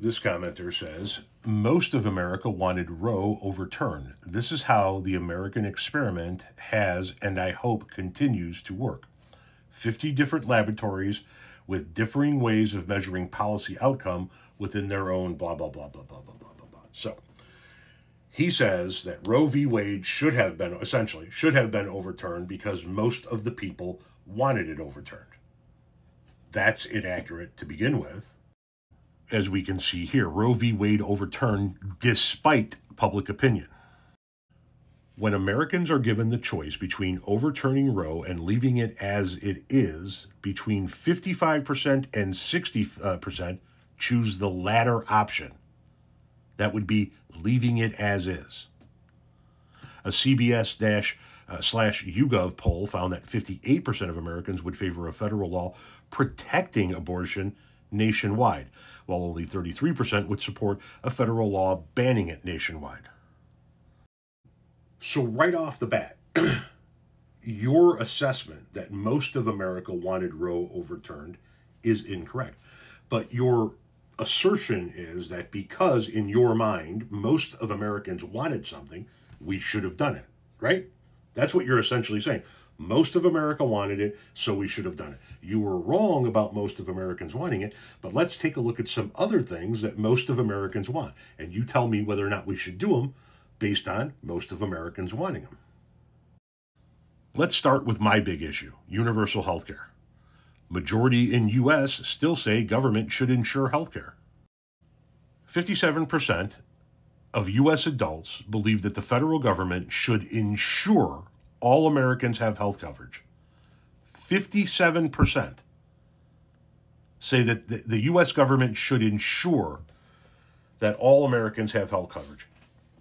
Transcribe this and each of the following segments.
This commenter says, most of America wanted Roe overturned. This is how the American experiment has, and I hope continues to work. 50 different laboratories with differing ways of measuring policy outcome within their own blah, blah, blah, blah, blah, blah, blah, blah, blah. So he says that Roe v. Wade should have been overturned because most of the people wanted it overturned. That's inaccurate to begin with. As we can see here, Roe v. Wade overturned despite public opinion. When Americans are given the choice between overturning Roe and leaving it as it is, between 55% and 60% choose the latter option. That would be leaving it as is. A CBS/YouGov poll found that 58% of Americans would favor a federal law protecting abortion nationwide, while only 33% would support a federal law banning it nationwide. So right off the bat, your assessment that most of America wanted Roe overturned is incorrect. But your assertion is that because in your mind, most of Americans wanted something, we should have done it, right? That's what you're essentially saying. Most of America wanted it, so we should have done it. You were wrong about most of Americans wanting it, but let's take a look at some other things that most of Americans want, and you tell me whether or not we should do them based on most of Americans wanting them. Let's start with my big issue, universal health care. Majority in U.S. still say government should insure health care. 57% of U.S. adults believe that the federal government should ensure all Americans have health coverage. 57% say that the U.S. government should ensure that all Americans have health coverage.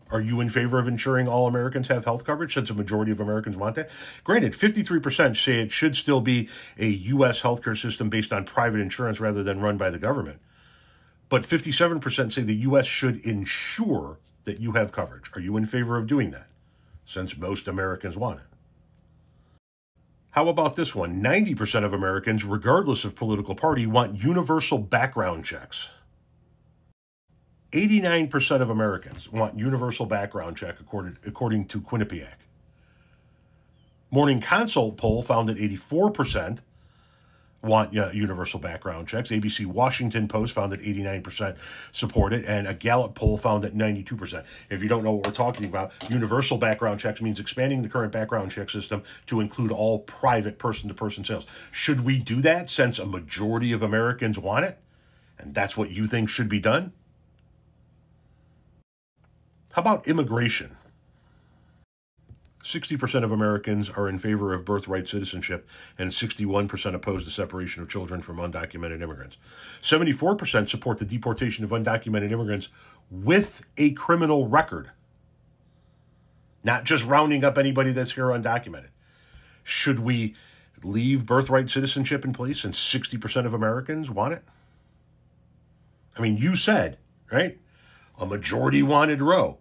Are you in favor of ensuring all Americans have health coverage since a majority of Americans want that? Granted, 53% say it should still be a U.S. healthcare system based on private insurance rather than run by the government. But 57% say the U.S. should ensure that you have coverage. Are you in favor of doing that since most Americans want it? How about this one? 90% of Americans, regardless of political party, want universal background checks. 89% of Americans want universal background check according to Quinnipiac. Morning Consult poll found that 84% want universal background checks. ABC Washington Post found that 89% support it, and a Gallup poll found that 92%. If you don't know what we're talking about, universal background checks means expanding the current background check system to include all private person-to-person sales. Should we do that since a majority of Americans want it? And that's what you think should be done? How about immigration? 60% of Americans are in favor of birthright citizenship, and 61% oppose the separation of children from undocumented immigrants. 74% support the deportation of undocumented immigrants with a criminal record, not just rounding up anybody that's here undocumented. Should we leave birthright citizenship in place since 60% of Americans want it? I mean, you said, right? A majority wanted Roe.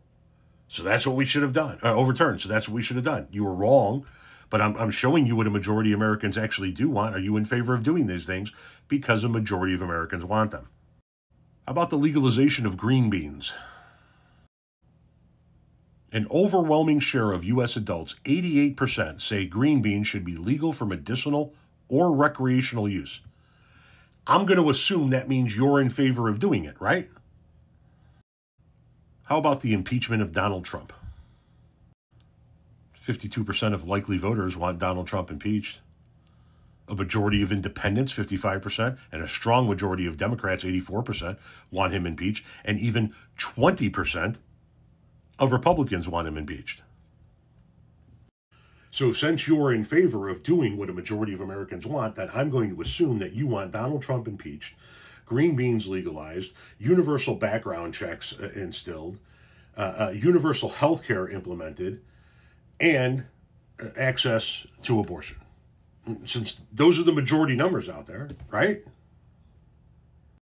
So that's what we should have done, overturned. So that's what we should have done. You were wrong, but I'm showing you what a majority of Americans actually do want. Are you in favor of doing these things because a majority of Americans want them? How about the legalization of green beans? An overwhelming share of U.S. adults, 88%, say green beans should be legal for medicinal or recreational use. I'm going to assume that means you're in favor of doing it, right? How about the impeachment of Donald Trump? 52% of likely voters want Donald Trump impeached. A majority of independents, 55%, and a strong majority of Democrats, 84%, want him impeached. And even 20% of Republicans want him impeached. So since you're in favor of doing what a majority of Americans want, then I'm going to assume that you want Donald Trump impeached, green beans legalized, universal background checks instilled, universal health care implemented, and access to abortion. Since those are the majority numbers out there, right?